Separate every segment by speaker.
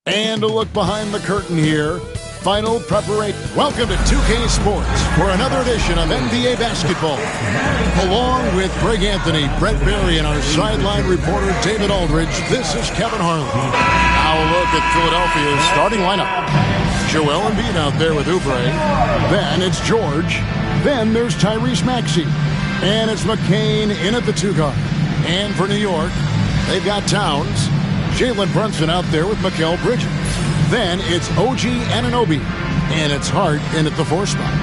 Speaker 1: And a look behind the curtain here. Final preparation. Welcome to 2K Sports for another edition of NBA basketball. Along with Greg Anthony, Brett Berry, and our sideline reporter David Aldridge, this is Kevin Harlan. Now a look at Philadelphia's starting lineup. Joel Embiid out there with Oubre. Then it's George. Then there's Tyrese Maxey. And it's McCain in at the 2 guard. And for New York, they've got Towns. Jalen Brunson out there with Mikal Bridges. Then it's OG Anunoby. And it's Hart in at the 4 spot.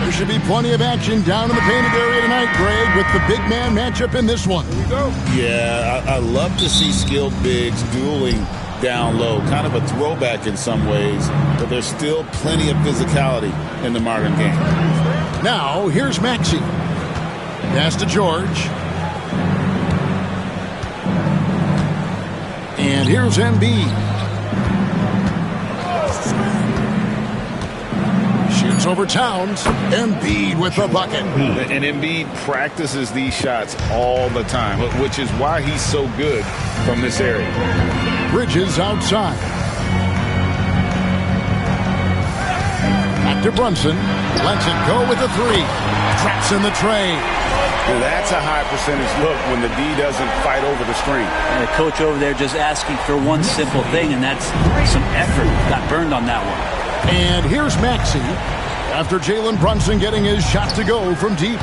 Speaker 1: There should be plenty of action down in the painted area tonight, Greg, with the big man matchup in this one. Here we go.
Speaker 2: Yeah, I love to see skilled bigs dueling down low. Kind of a throwback in some ways, but there's still plenty of physicality in the modern game.
Speaker 1: Now, here's Maxey. Pass to George. And here's Embiid. Shoots over Towns. Embiid with the bucket.
Speaker 2: And Embiid practices these shots all the time, which is why he's so good from this area.
Speaker 1: Bridges outside. Back to Brunson. Lets it go with the 3. Traps in the tray.
Speaker 2: That's a high percentage look when the D doesn't fight over the screen.
Speaker 3: And the coach over there just asking for one simple thing, and that's some effort. Got burned on that one.
Speaker 1: And here's Maxey after Jalen Brunson getting his shot to go from deep.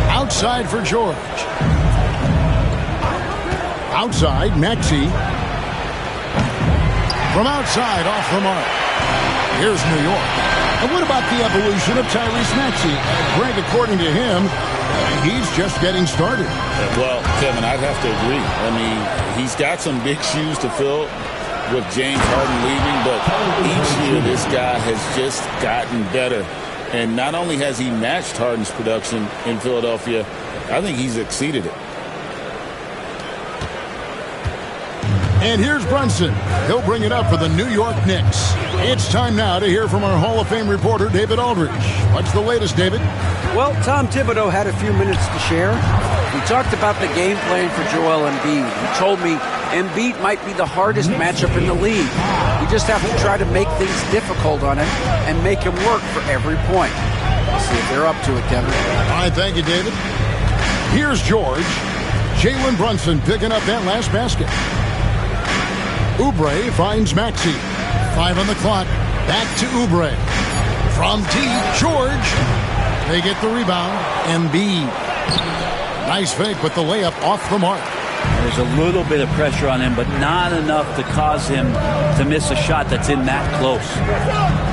Speaker 1: Outside for George. Outside, Maxey. From outside, off the mark. Here's New York. And what about the evolution of Tyrese Maxey? Greg, according to him, he's just getting started.
Speaker 2: Well, Kevin, I'd have to agree. I mean, he's got some big shoes to fill with James Harden leaving, but each year this guy has just gotten better. And not only has he matched Harden's production in Philadelphia, I think he's exceeded it.
Speaker 1: And here's Brunson. He'll bring it up for the New York Knicks. It's time now to hear from our Hall of Fame reporter, David Aldridge. What's the latest, David?
Speaker 4: Well, Tom Thibodeau had a few minutes to share. We talked about the game plan for Joel Embiid. He told me Embiid might be the hardest matchup in the league. We just have to try to make things difficult on him and make him work for every point. We'll see if they're up to it, Kevin.
Speaker 1: All right, thank you, David. Here's George. Jalen Brunson picking up that last basket. Oubre finds Maxey. 5 on the clock. Back to Oubre. From deep, George. They get the rebound. Embiid. Nice fake with the layup off the mark.
Speaker 3: There's a little bit of pressure on him, but not enough to cause him to miss a shot that's in that close.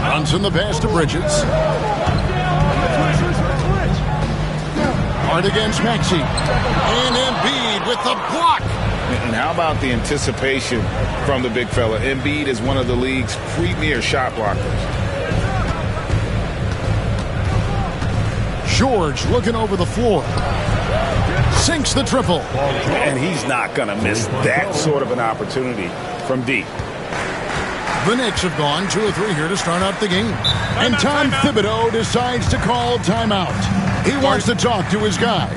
Speaker 1: Brunson the pass to Bridges. Hard against Maxey. And Embiid with the block.
Speaker 2: And how about the anticipation from the big fella? Embiid is one of the league's premier shot blockers.
Speaker 1: George looking over the floor. Sinks the triple.
Speaker 2: And he's not going to miss that sort of an opportunity from deep.
Speaker 1: The Knicks have gone 2 or 3 here to start out the game. And Tom Thibodeau decides to call timeout. He wants to talk to his guys.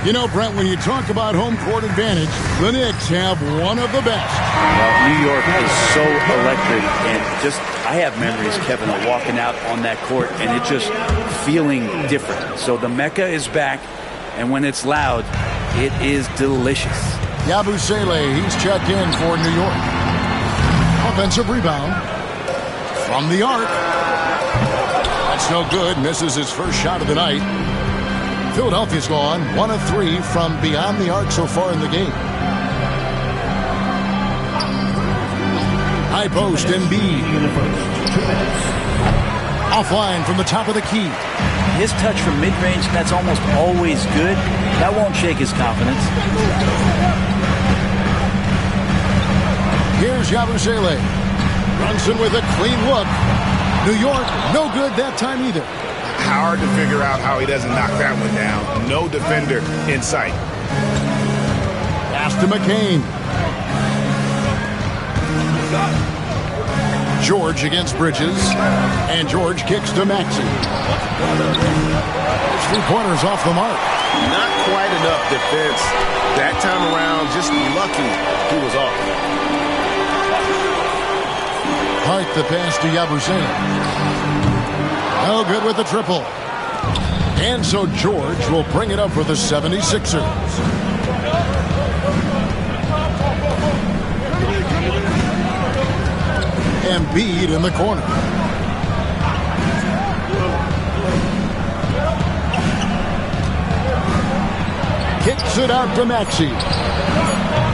Speaker 1: You know, Brent, when you talk about home court advantage, the Knicks have one of the best.
Speaker 3: Well, New York is so electric, and I have memories, Kevin, of walking out on that court and it just feeling different. So the Mecca is back, and when it's loud, it is delicious.
Speaker 1: Yabusele, he's checked in for New York. Offensive rebound from the arc. That's no good. Misses his first shot of the night. Philadelphia's gone 1 of 3 from beyond the arc so far in the game. High post, Embiid. Offline from the top of the key.
Speaker 3: His touch from mid-range, that's almost always good. That won't shake his confidence.
Speaker 1: Here's Yabusele. Brunson with a clean look. New York, no good that time either.
Speaker 2: Hard to figure out how he doesn't knock that one down. No defender in sight.
Speaker 1: Pass to McCain. George against Bridges. And George kicks to Maxey. 3-pointers off the mark.
Speaker 2: Not quite enough defense that time around. Just lucky he was off.
Speaker 1: Hart the pass to Yabusele. No good with the triple. And so George will bring it up for the 76ers. Embiid in the corner. Kicks it out to Maxey.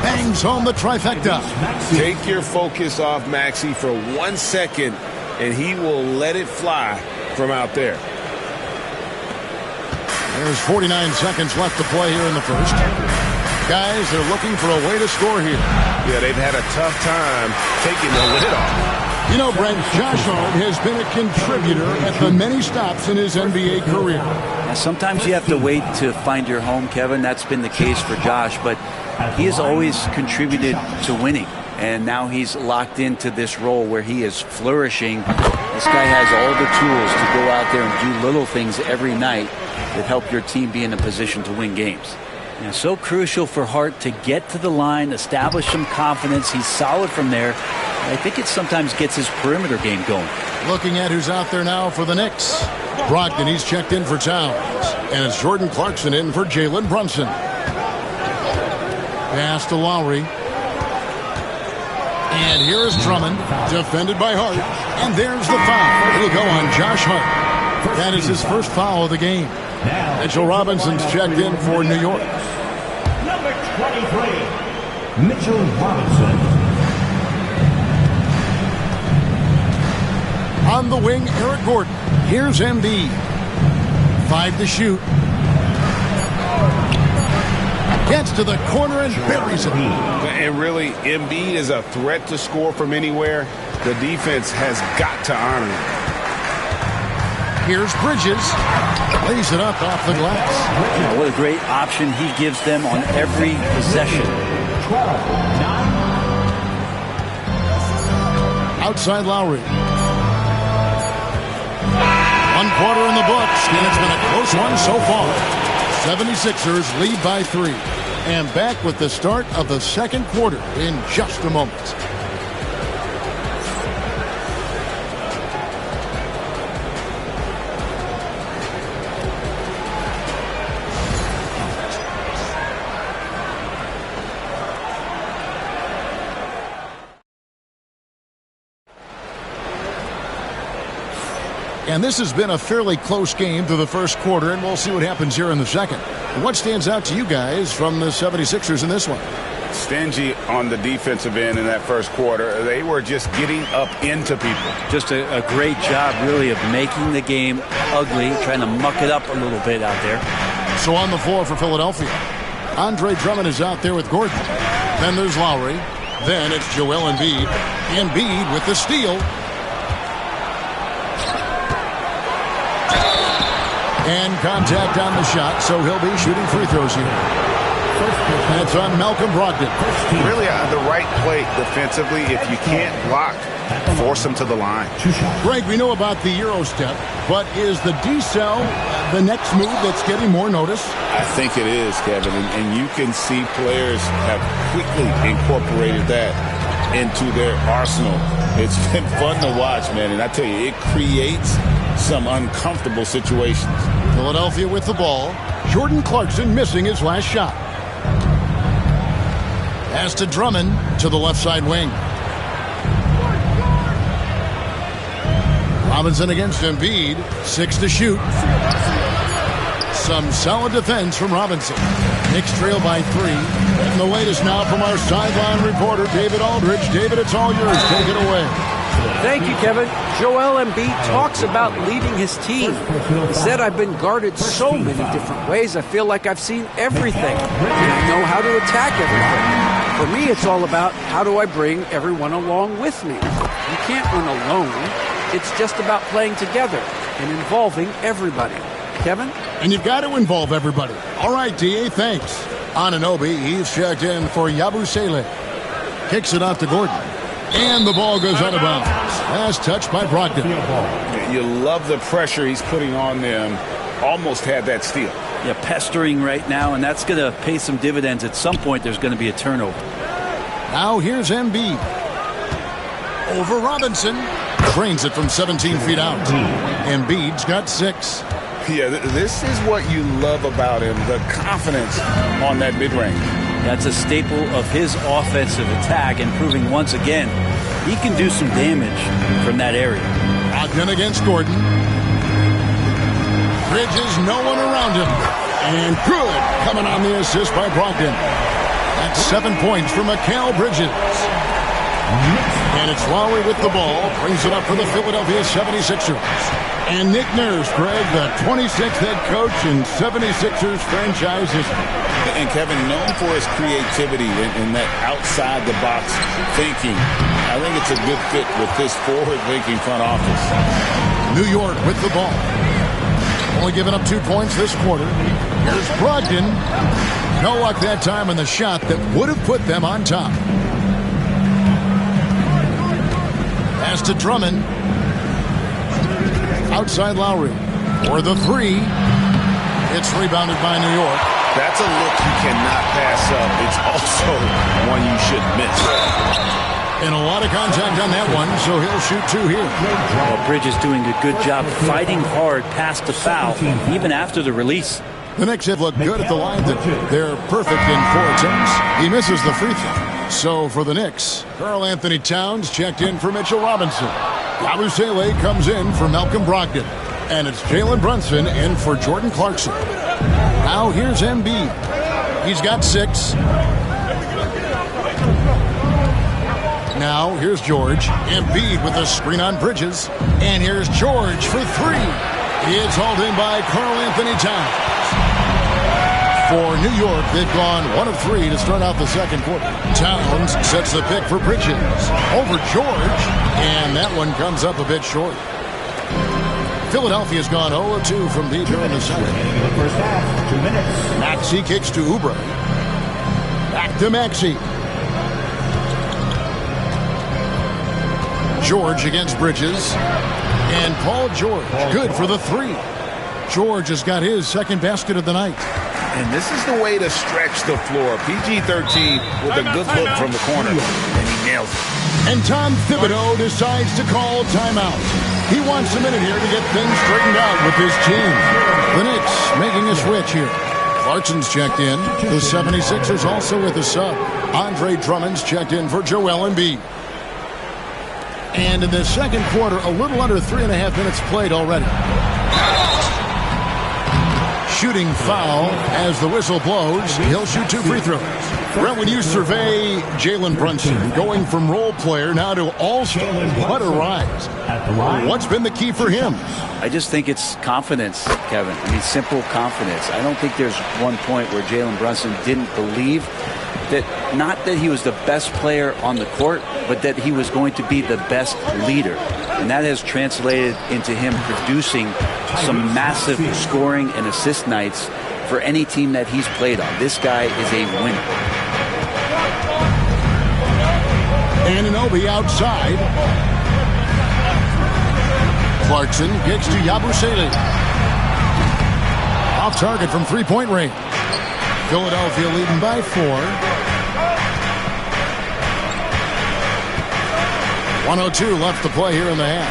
Speaker 1: Bangs home the trifecta.
Speaker 5: Take your focus off Maxey for 1 second, and he will let it fly from out there.
Speaker 1: There's 49 seconds left to play here in the first. Guys, they're looking for a way to score here.
Speaker 5: Yeah, they've had a tough time taking the lid off.
Speaker 1: You know, Brent, Josh Hart has been a contributor at the many stops in his NBA career.
Speaker 3: Now, sometimes you have to wait to find your home, Kevin. That's been the case for Josh, but he has always contributed to winning. And now he's locked into this role where he is flourishing. This guy has all the tools to go out there and do little things every night that help your team be in a position to win games. Now, so crucial for Hart to get to the line, establish some confidence. He's solid from there. I think it sometimes gets his perimeter game going.
Speaker 1: Looking at who's out there now for the Knicks. Brogdon, he's checked in for Towns. And it's Jordan Clarkson in for Jalen Brunson. Pass to Lowry. And here is Drummond, defended by Hart. And there's the foul. It'll go on Josh Hart. That is his first foul of the game. Mitchell Robinson's checked in for New York.
Speaker 6: Number 23, Mitchell Robinson.
Speaker 1: On the wing, Eric Gordon. Here's Embiid. 5 to shoot. Gets to the corner and buries it.
Speaker 5: And really, Embiid is a threat to score from anywhere. The defense has got to honor him.
Speaker 1: Here's Bridges. Lays it up off the glass.
Speaker 3: What a great option he gives them on every possession.
Speaker 1: Outside Lowry. 1 quarter in the books, and it's been a close one so far. 76ers lead by 3. And back with the start of the second quarter in just a moment. And this has been a fairly close game through the first quarter, and we'll see what happens here in the second. What stands out to you guys from the 76ers in this one?
Speaker 5: Stingy on the defensive end in that first quarter. They were just getting up into people.
Speaker 3: Just a great job, really, of making the game ugly, trying to muck it up a little bit out there.
Speaker 1: So on the floor for Philadelphia, Andre Drummond is out there with Gordon. Then there's Lowry. Then it's Joel Embiid. Embiid with the steal. And contact on the shot, so he'll be shooting free throws here. That's on Malcolm Brogdon.
Speaker 5: Really the right play defensively. If you can't block, force him to the line.
Speaker 1: Greg, we know about the Euro step, but is the decel the next move that's getting more notice?
Speaker 2: I think it is, Kevin, and you can see players have quickly incorporated that into their arsenal. It's been fun to watch, man, and I tell you, it creates some uncomfortable situations.
Speaker 1: Philadelphia with the ball. Jordan Clarkson missing his last shot. Pass to Drummond to the left side wing. Robinson against Embiid. 6 to shoot. Some solid defense from Robinson. Knicks trail by 3. And the latest now from our sideline reporter, David Aldridge. David, it's all yours. Take it away.
Speaker 4: Thank you, Kevin. Joel Embiid talks about leading his team. He said, I've been guarded so many different ways. I feel like I've seen everything. And I know how to attack everything. For me, it's all about how do I bring everyone along with me. You can't win alone. It's just about playing together and involving everybody. Kevin?
Speaker 1: And you've got to involve everybody. All right, D.A., thanks. Anunoby, he's checked in for Yabusele. Kicks it out to Gordon. And the ball goes out of bounds. Last touch by Brogdon.
Speaker 2: You love the pressure he's putting on them. Almost had that steal.
Speaker 3: Yeah, pestering right now, and that's going to pay some dividends. At some point, there's going to be a turnover.
Speaker 1: Now here's Embiid. over Robinson. Drains it from 17 feet out. Embiid's got 6.
Speaker 2: Yeah, this is what you love about him, the confidence on that mid-range.
Speaker 3: That's a staple of his offensive attack, and proving once again he can do some damage from that area.
Speaker 1: Ogden against Gordon. Bridges, no one around him. And good coming on the assist by Brogdon. That's 7 points for Mikal Bridges. And it's Lowry with the ball. Brings it up for the Philadelphia 76ers. And Nick Nurse, Greg, the 26th head coach in 76ers franchise history.
Speaker 2: And Kevin, known for his creativity and that outside-the-box thinking. I think it's a good fit with this forward-thinking front office.
Speaker 1: New York with the ball. Only giving up 2 points this quarter. Here's Brogdon. No luck that time in the shot that would have put them on top. Pass to Drummond. Outside Lowry. For the 3. It's rebounded by New York.
Speaker 5: That's a look you cannot pass up. It's also one you shouldn't miss.
Speaker 1: And a lot of contact on that one, so he'll shoot 2 here.
Speaker 3: Well, Bridges doing a good job fighting hard past the foul, even after the release.
Speaker 1: The Knicks have looked good at the line. They're perfect in 4 attempts. He misses the free throw. So for the Knicks, Karl Anthony Towns checked in for Mitchell Robinson. Yabusele comes in for Malcolm Brogdon. And it's Jalen Brunson in for Jordan Clarkson. Now here's Embiid. He's got 6. Now here's George. Embiid with a screen on Bridges. And here's George for 3. It's hauled in by Karl Anthony Towns. For New York, they've gone 1 of 3 to start out the second quarter. Towns sets the pick for Bridges. Over George. And that one comes up a bit short. Philadelphia's gone 0 of 2 from deep here in the second.
Speaker 6: First half, 2 minutes.
Speaker 1: Maxey kicks to Oubre. Back to Maxey. George against Bridges. And Paul George, good for the 3. George has got his second basket of the night.
Speaker 5: And this is the way to stretch the floor. PG-13 with a good look from the corner. And he nails it.
Speaker 1: And Tom Thibodeau decides to call timeout. He wants a minute here to get things straightened out with his team. The Knicks making a switch here. Clarkson's checked in. The 76ers also with a sub. Andre Drummond's checked in for Joel Embiid. And in the second quarter, a little under 3.5 minutes played already. Shooting foul as the whistle blows. He'll shoot 2 free throws. Brent, when you survey Jalen Brunson, going from role player now to all-star, what a rise. What's been the key for him?
Speaker 3: I just think it's confidence, Kevin. I mean, simple confidence. I don't think there's one point where Jalen Brunson didn't believe that, not that he was the best player on the court, but that he was going to be the best leader. And that has translated into him producing some massive scoring and assist nights for any team that he's played on. This guy is a winner.
Speaker 1: Anunoby outside. Clarkson gets to Yabusele. Off target from 3-point range. Philadelphia leading by 4. 1:02 left to play here in the half.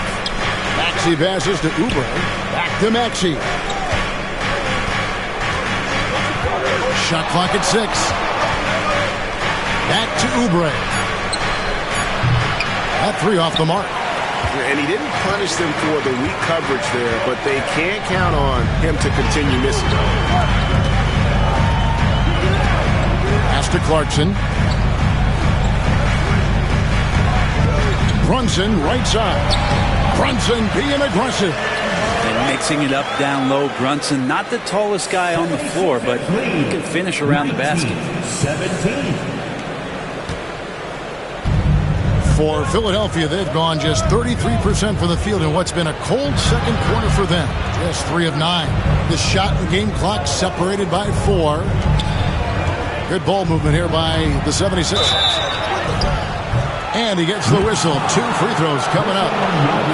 Speaker 1: Maxey passes to Oubre. Back to Maxey. Shot clock at 6. Back to Oubre. That 3 off the mark.
Speaker 5: And he didn't punish them for the weak coverage there, but they can't count on him to continue missing.
Speaker 1: Pass to Clarkson. Brunson, right side. Brunson being aggressive.
Speaker 3: And mixing it up down low. Brunson, not the tallest guy on the floor, but he can finish around the basket.
Speaker 6: 17.
Speaker 1: For Philadelphia, they've gone just 33% from the field in what's been a cold second quarter for them. Just 3 of 9. The shot and game clock separated by 4. Good ball movement here by the 76ers. And he gets the whistle. 2 free throws coming up.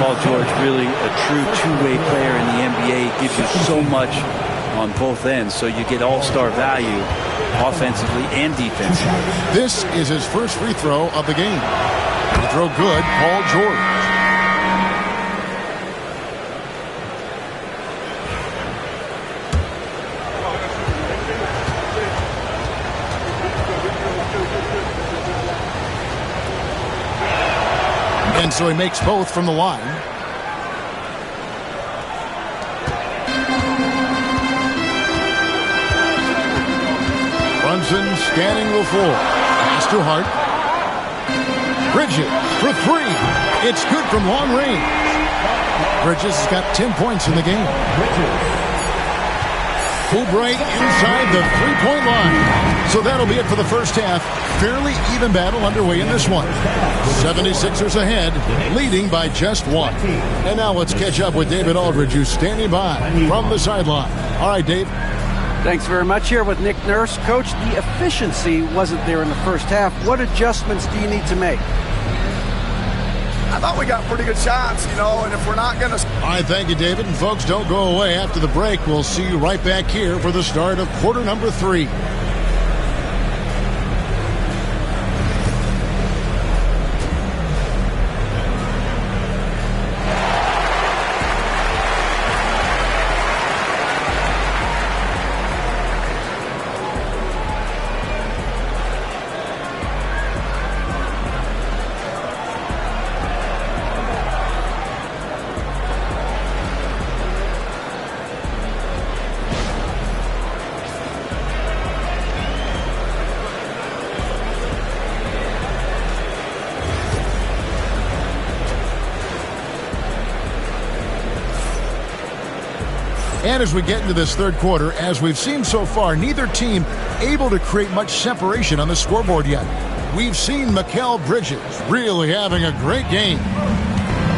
Speaker 3: Paul George, really a true two-way player in the NBA. Gives you so much on both ends, so you get all-star value offensively and defensively.
Speaker 1: This is his first free throw of the game. The throw good, Paul George. And so he makes both from the line. Brunson scanning the floor. Pass to Hart. Bridges for three. It's good from long range. Bridges has got 10 points in the game. Oubre inside the three-point line. So that'll be it for the first half. Fairly even battle underway in this one. 76ers ahead, leading by just one. And now let's catch up with David Aldridge, who's standing by from the sideline. All right, Dave.
Speaker 4: Thanks very much. Here with Nick Nurse. Coach, the efficiency wasn't there in the first half. What adjustments do you need to make?
Speaker 7: I thought we got pretty good shots, and if we're not going to...
Speaker 1: All right, thank you, David. And folks, don't go away. After the break, we'll see you right back here for the start of quarter number 3. And as we get into this third quarter, as we've seen so far, neither team able to create much separation on the scoreboard yet. We've seen Mikal Bridges really having a great game.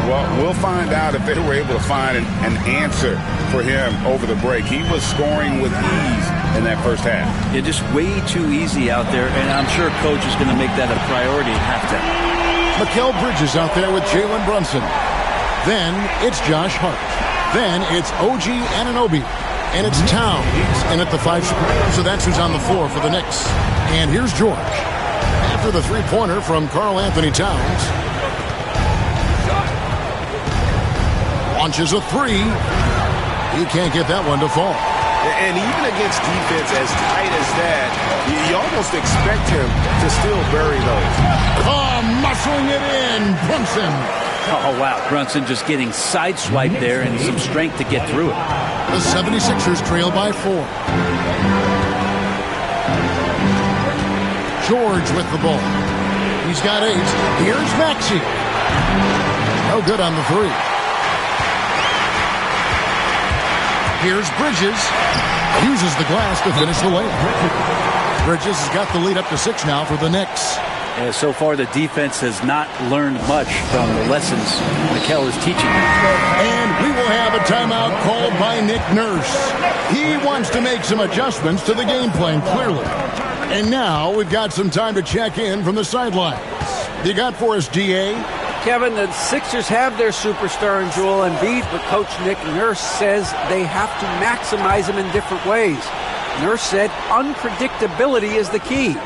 Speaker 2: Well, we'll find out if they were able to find an answer for him over the break. He was scoring with ease in that first half.
Speaker 3: Yeah, just way too easy out there, and I'm sure Coach is going to make that a priority at halftime.
Speaker 1: Mikal Bridges out there with Jalen Brunson. Then it's Josh Hart. Then it's OG Anunoby. And it's Towns. And at the 5 spot. So that's who's on the floor for the Knicks. And here's George. After the three-pointer from Karl Anthony Towns. Launches a three. He can't get that one to fall.
Speaker 5: And even against defense as tight as that, you almost expect him to still bury those.
Speaker 1: Oh, muscling it in. Brunson.
Speaker 3: Oh, wow. Brunson just getting sideswiped there and some strength to get through it.
Speaker 1: The 76ers trail by 4. George with the ball. He's got 8. Here's Maxey. No good on the 3. Here's Bridges. Uses the glass to finish the layup. Bridges has got the lead up to 6 now for the Knicks.
Speaker 3: Yeah, so far, the defense has not learned much from the lessons Mikal is teaching them.
Speaker 1: And we will have a timeout called by Nick Nurse. He wants to make some adjustments to the game plan, clearly. And now we've got some time to check in from the sidelines. You got for us, DA?
Speaker 4: Kevin, the Sixers have their superstar in Joel Embiid, but Coach Nick Nurse says they have to maximize him in different ways. Nurse said unpredictability is the key.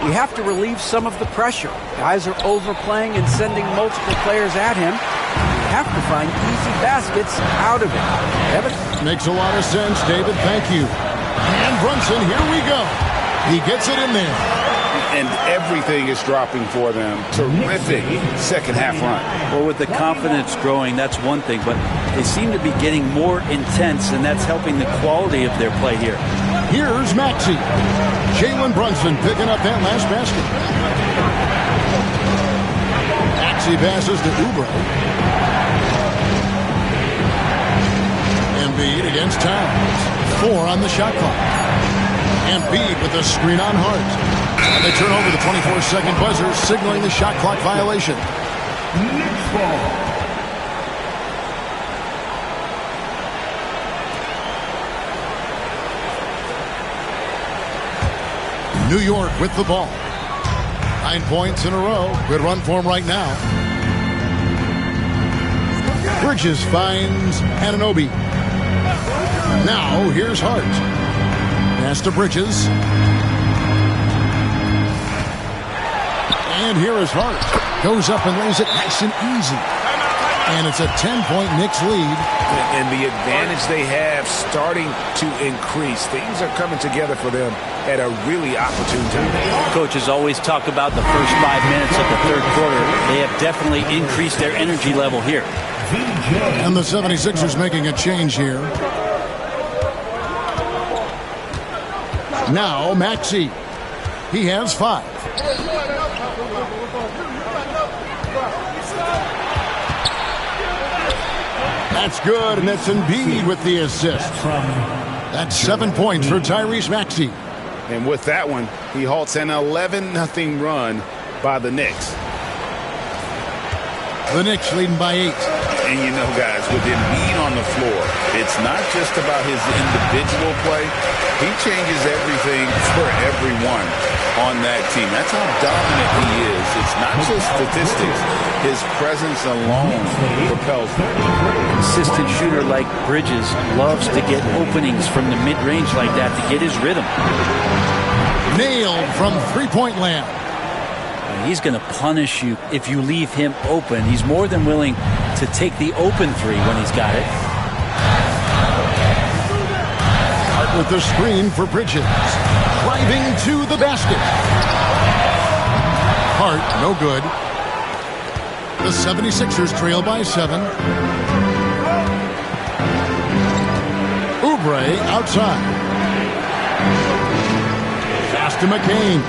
Speaker 4: We have to relieve some of the pressure. Guys are overplaying and sending multiple players at him. We have to find easy baskets out of it. Evan?
Speaker 1: Makes a lot of sense, David. Thank you. And Brunson, here we go. He gets it in there.
Speaker 2: And everything is dropping for them. Terrific second half run.
Speaker 3: Well, with the confidence growing, that's one thing, but they seem to be getting more intense, and that's helping the quality of their play here.
Speaker 1: Here's Maxey. Jalen Brunson picking up that last basket. Maxey passes to Oubre. Embiid against Towns. 4 on the shot clock. Embiid with a screen on Hart. And they turn over the 24-second buzzer, signaling the shot clock violation.
Speaker 6: Knicks ball.
Speaker 1: New York with the ball. 9 points in a row. Good run for him right now. Bridges finds Anunoby. Now here's Hart. Pass to Bridges. And here is Hart. Goes up and lays it nice and easy. And it's a 10-point Knicks lead.
Speaker 5: And the advantage they have starting to increase. Things are coming together for them at a really opportune time.
Speaker 3: Coaches always talk about the first 5 minutes of the third quarter. They have definitely increased their energy level here.
Speaker 1: And the 76ers making a change here. Now Maxey. He has 5. That's good, and that's Embiid with the assist. That's 7 points for Tyrese Maxey.
Speaker 5: And with that one, he halts an 11-0 run by the Knicks.
Speaker 1: The Knicks leading by 8.
Speaker 2: And you know, guys, with Embiid on the floor, it's not just about his individual play. He changes everything for everyone on that team. That's how dominant he is. It's not just statistics. His presence alone propels them.
Speaker 3: Consistent shooter like Bridges loves to get openings from the mid-range like that to get his rhythm.
Speaker 1: Nailed from three-point land.
Speaker 3: He's going to punish you if you leave him open. He's more than willing to take the open three when he's got it.
Speaker 1: Hart with the screen for Bridges. Driving to the basket. Hart, no good. The 76ers trail by 7. Oubre outside. Pass to McCain.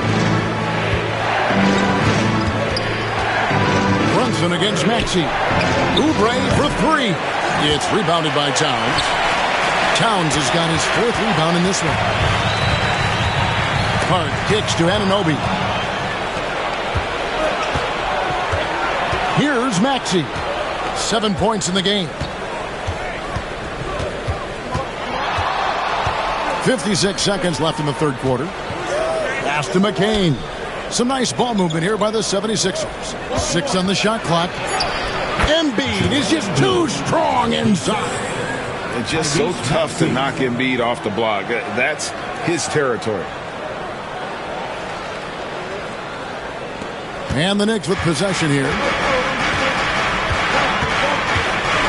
Speaker 1: Brunson against Maxey. Oubre for 3. It's rebounded by Towns. Towns has got his 4th rebound in this one. Hart kicks to Anunoby. Here's Maxey. 7 points in the game. 56 seconds left in the third quarter. Pass to McCain. Some nice ball movement here by the 76ers. 6 on the shot clock. Embiid is just too strong inside.
Speaker 5: It's just so tough to knock Embiid off the block. That's his territory.
Speaker 1: And the Knicks with possession here.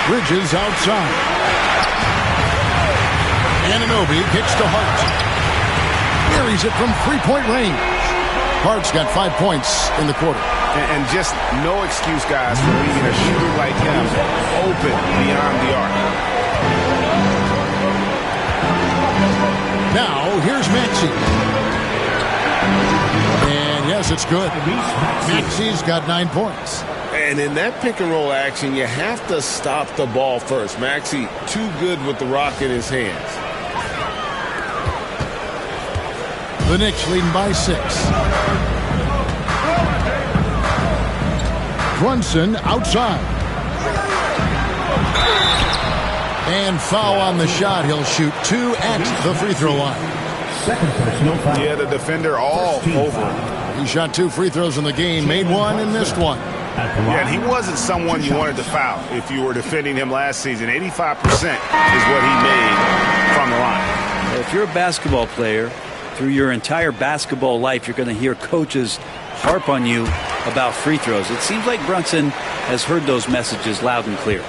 Speaker 1: Bridges outside. Anunoby kicks to Hart. Carries it from three-point range. Hart's got 5 points in the quarter.
Speaker 5: And just no excuse, guys, for leaving a shooter like him open beyond the arc.
Speaker 1: Now, here's Maxey. And yes, it's good. Maxey's got 9 points.
Speaker 5: And in that pick-and-roll action, you have to stop the ball first. Maxey, too good with the rock in his hands.
Speaker 1: The Knicks leading by 6. Brunson outside. And foul on the shot. He'll shoot 2 at the free throw line.
Speaker 5: Yeah, the defender all over him.
Speaker 1: He shot 2 free throws in the game, made 1 and missed 1.
Speaker 5: Yeah, and he wasn't someone you wanted to foul if you were defending him last season. 85% is what he made from the line.
Speaker 3: If you're a basketball player, through your entire basketball life, you're going to hear coaches harp on you about free throws. It seems like Brunson has heard those messages loud and clear.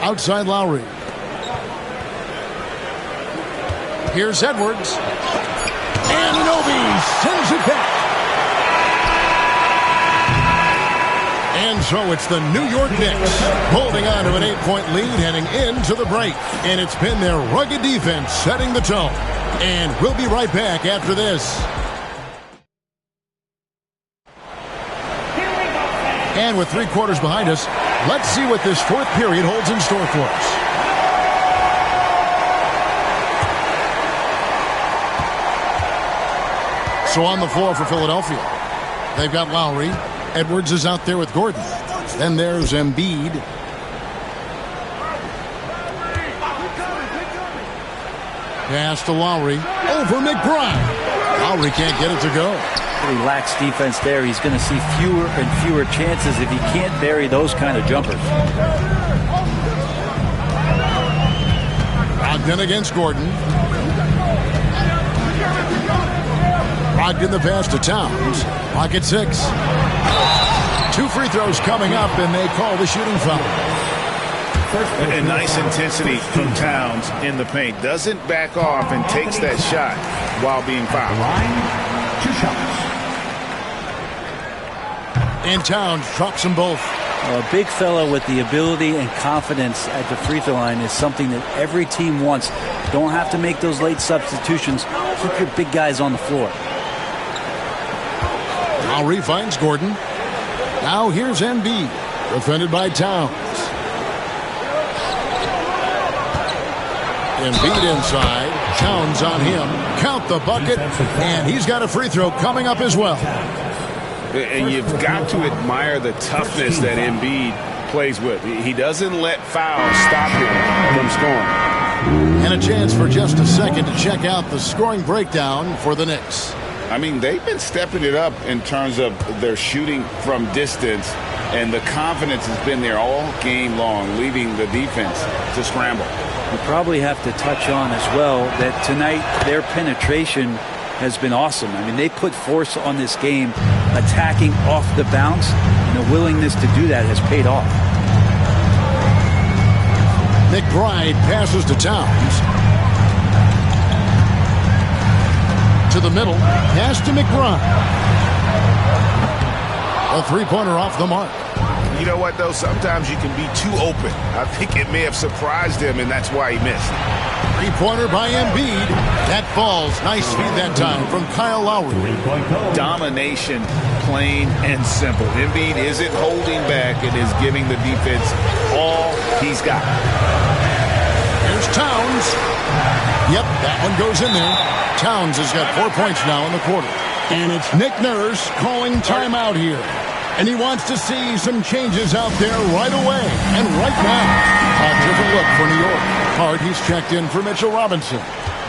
Speaker 1: Outside Lowry. Here's Edwards. Anunoby sends it back. And so it's the New York Knicks holding on to an 8-point lead heading into the break. And it's been their rugged defense setting the tone. And we'll be right back after this. And with 3 quarters behind us, let's see what this 4th period holds in store for us. So on the floor for Philadelphia, they've got Lowry. Edwards is out there with Gordon. Then there's Embiid. Pass to Lowry. Over McBride. Lowry can't get it to go.
Speaker 3: He lacks defense there. He's going to see fewer and fewer chances if he can't bury those kind of jumpers.
Speaker 1: Ogden against Gordon. Locked in the pass to Towns. Clock at 6. 2 free throws coming up, and they call the shooting foul.
Speaker 5: And nice intensity from Towns in the paint. Doesn't back off and takes that shot while being fouled.
Speaker 6: Line, 2 shots.
Speaker 1: And Towns drops them both.
Speaker 3: A big fella with the ability and confidence at the free throw line is something that every team wants. Don't have to make those late substitutions. Keep your big guys on the floor.
Speaker 1: Lowry finds Gordon. Now here's Embiid, defended by Towns. Embiid inside. Towns on him. Count the bucket. And he's got a free throw coming up as well.
Speaker 5: And you've got to admire the toughness that Embiid plays with. He doesn't let fouls stop him from scoring.
Speaker 1: And a chance for just a second to check out the scoring breakdown for the Knicks.
Speaker 2: I mean, they've been stepping it up in terms of their shooting from distance, and the confidence has been there all game long, leaving the defense to scramble.
Speaker 3: We probably have to touch on as well that tonight their penetration has been awesome. I mean, they put force on this game, attacking off the bounce, and the willingness to do that has paid off.
Speaker 1: McBride passes to Towns. To the middle, pass to McBride. A three-pointer off the mark.
Speaker 5: You know what, though? Sometimes you can be too open. I think it may have surprised him, and that's why he missed.
Speaker 1: Three-pointer by Embiid. That falls. Nice feed that time from Kyle Lowry.
Speaker 5: Domination, plain and simple. Embiid isn't holding back and is giving the defense all he's got.
Speaker 1: Here's Towns. Yep, that one goes in there. Towns has got 4 points now in the quarter. And it's Nick Nurse calling timeout here. And he wants to see some changes out there right away and right now. A different look for New York. Hard, he's checked in for Mitchell Robinson.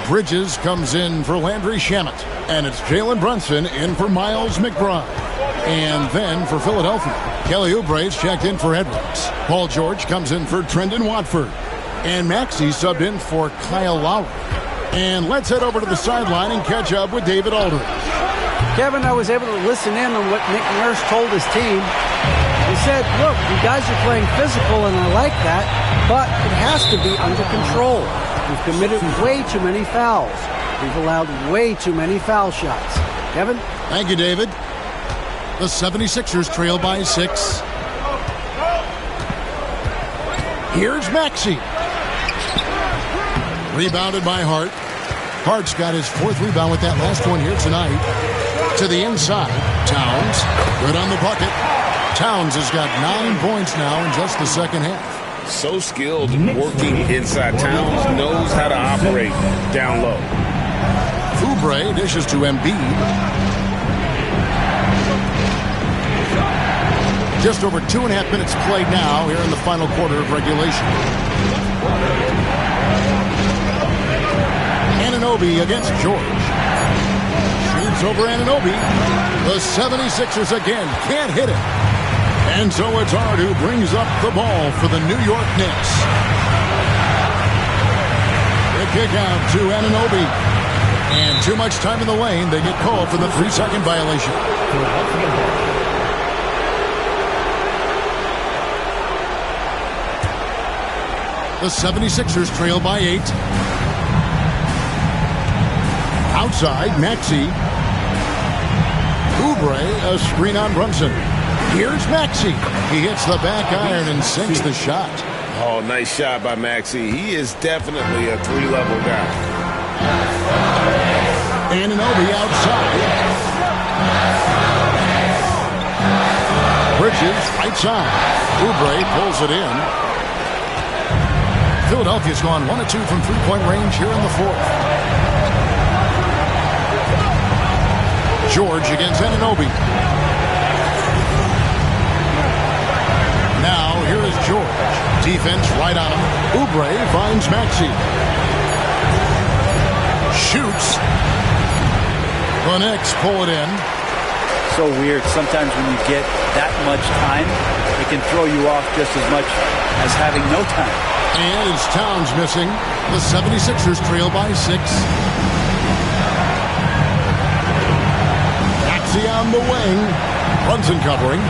Speaker 1: Bridges comes in for Landry Shamet. And it's Jalen Brunson in for Miles McBride. And then for Philadelphia, Kelly Oubre's checked in for Edwards. Paul George comes in for Trendon Watford. And Maxey subbed in for Kyle Lowry. And let's head over to the sideline and catch up with David Aldridge.
Speaker 4: Kevin, I was able to listen in on what Nick Nurse told his team. He said, look, you guys are playing physical, and I like that, but it has to be under control. We've committed way too many fouls. We've allowed way too many foul shots. Kevin?
Speaker 1: Thank you, David. The 76ers trail by 6. Here's Maxey. Rebounded by Hart. Hart's got his 4th rebound with that last one here tonight. To the inside. Towns. Good on the bucket. Towns has got 9 points now in just the second half.
Speaker 2: So skilled working inside. Towns knows how to operate down low.
Speaker 1: Oubre dishes to Embiid. Just over 2.5 minutes played now here in the final quarter of regulation. Anunoby against George. Shoots over Anunoby. The 76ers again can't hit it. And so it's Hart who brings up the ball for the New York Knicks. The kick out to Anunoby. And too much time in the lane. They get called for the 3-second violation. The 76ers trail by 8. Outside, Maxey. Oubre, a screen on Brunson. Here's Maxey. He hits the back iron and sinks the shot.
Speaker 2: Oh, nice shot by Maxey. He is definitely a 3-level guy.
Speaker 1: Anunoby outside. Bridges, right side. Oubre pulls it in. Philadelphia's gone 1 of 2 from 3-point range here in the 4th. George against Anunoby. Now here is George. Defense right on him. Oubre finds Maxey. Shoots. The Knicks pull it in.
Speaker 3: So weird. Sometimes when you get that much time, it can throw you off just as much as having no time.
Speaker 1: And it's Towns missing. The 76ers trail by 6. Maxey on the wing. Brunson covering.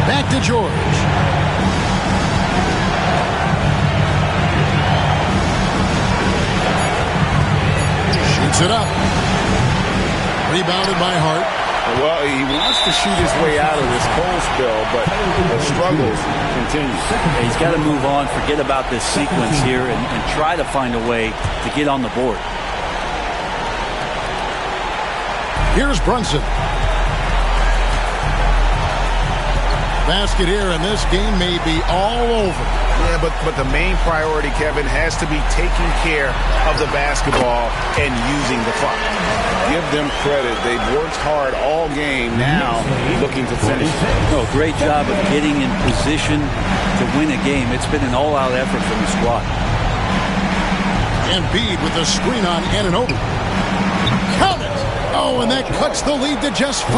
Speaker 1: Back to George. Shoots it up. Rebounded by Hart.
Speaker 5: Well, he wants to shoot his way out of this cold spell, but the struggles continue.
Speaker 3: He's got to move on, forget about this sequence here, and try to find a way to get on the board.
Speaker 1: Here's Brunson. Basket here, and this game may be all over.
Speaker 5: Yeah, but the main priority, Kevin, has to be taking care of the basketball and using the clock. Give them credit. They've worked hard all game, now looking to finish.
Speaker 3: Oh, great job of getting in position to win a game. It's been an all-out effort from the squad.
Speaker 1: Embiid with the screen on Anunoby. Count it! Oh, and that cuts the lead to just 5.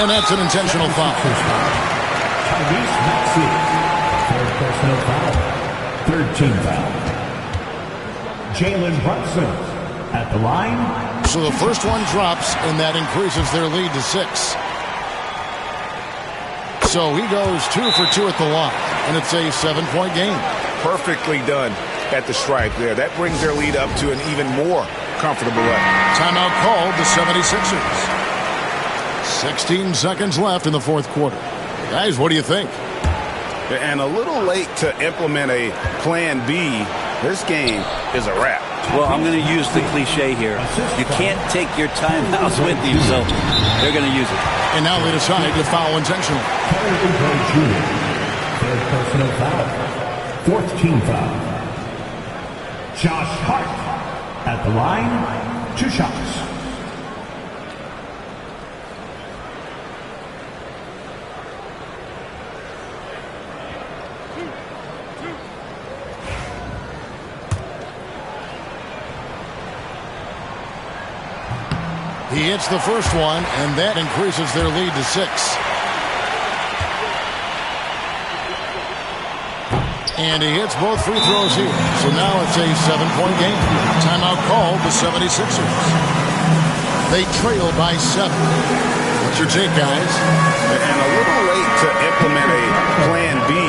Speaker 1: And that's an intentional foul.
Speaker 6: Maxey. Third personal foul. Third team foul. Jalen Brunson at the line.
Speaker 1: So the first one drops, and that increases their lead to 6. So he goes 2 for 2 at the line, and it's a 7-point game.
Speaker 5: Perfectly done at the stripe there. That brings their lead up to an even more comfortable level.
Speaker 1: Timeout called the 76ers. 16 seconds left in the fourth quarter. Guys, what do you think?
Speaker 5: And a little late to implement a plan B. This game is a wrap.
Speaker 3: Well, I'm going to use the cliche here. You can't take your timeouts with you, so they're going to use it.
Speaker 1: And now they decide to foul intentionally.
Speaker 6: Third personal foul. Fourth team foul. Josh Hart at the line. 2 shots.
Speaker 1: He hits the first one, and that increases their lead to 6. And he hits both free throws here. So now it's a 7-point game. Timeout called the 76ers. They trail by 7. What's your take, guys?
Speaker 5: And a little late to implement a plan B.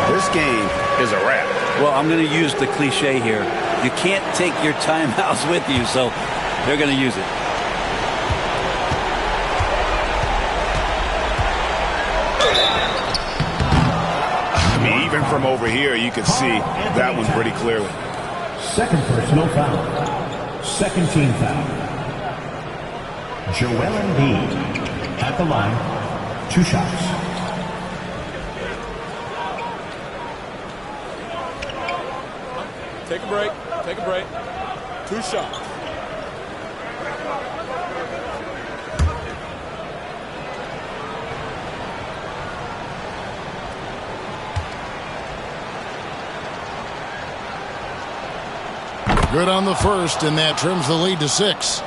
Speaker 5: This game is a wrap.
Speaker 3: Well, I'm going to use the cliche here. You can't take your timeouts with you, so they're going to use it.
Speaker 5: Even from over here, you can see that one pretty clearly.
Speaker 6: Second personal foul. Second team foul. Joel Embiid at the line. 2 shots.
Speaker 8: Take a break. Take a break. 2 shots.
Speaker 1: Good on the first, and that trims the lead to 6.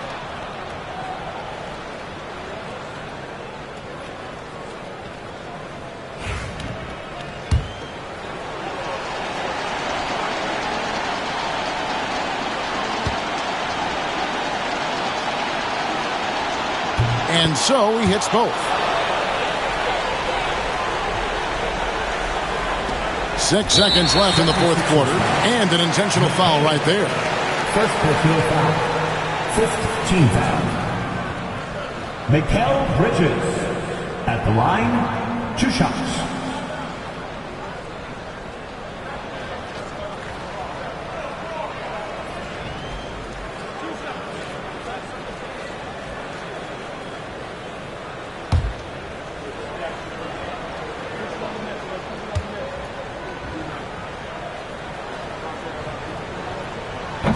Speaker 1: And so he hits both. 6 seconds left in the fourth quarter, and an intentional foul right there.
Speaker 6: First personal foul. Fifth team foul. Mikal Bridges at the line. 2 shots.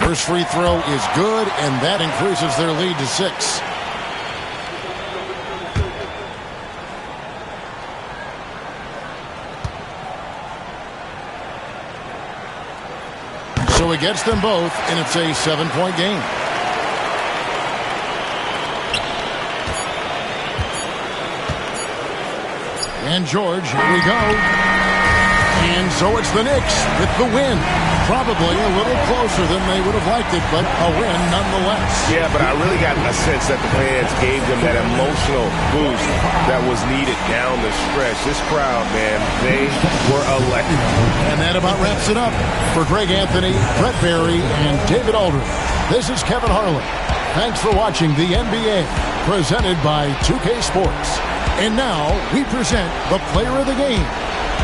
Speaker 1: First free throw is good, and that increases their lead to 6. So he gets them both, and it's a 7-point game. And George, here we go. And so it's the Knicks with the win. Probably a little closer than they would have liked it, but a win nonetheless.
Speaker 5: Yeah, but I really got a sense that the fans gave them that emotional boost that was needed down the stretch. This crowd, man, they were electric.
Speaker 1: And that about wraps it up. For Greg Anthony, Brett Barry, and David Aldridge, this is Kevin Harlan. Thanks for watching the NBA, presented by 2K Sports. And now we present the player of the game,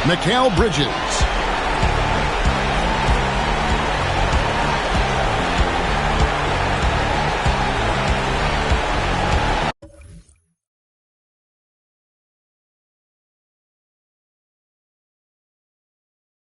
Speaker 1: Mikal Bridges.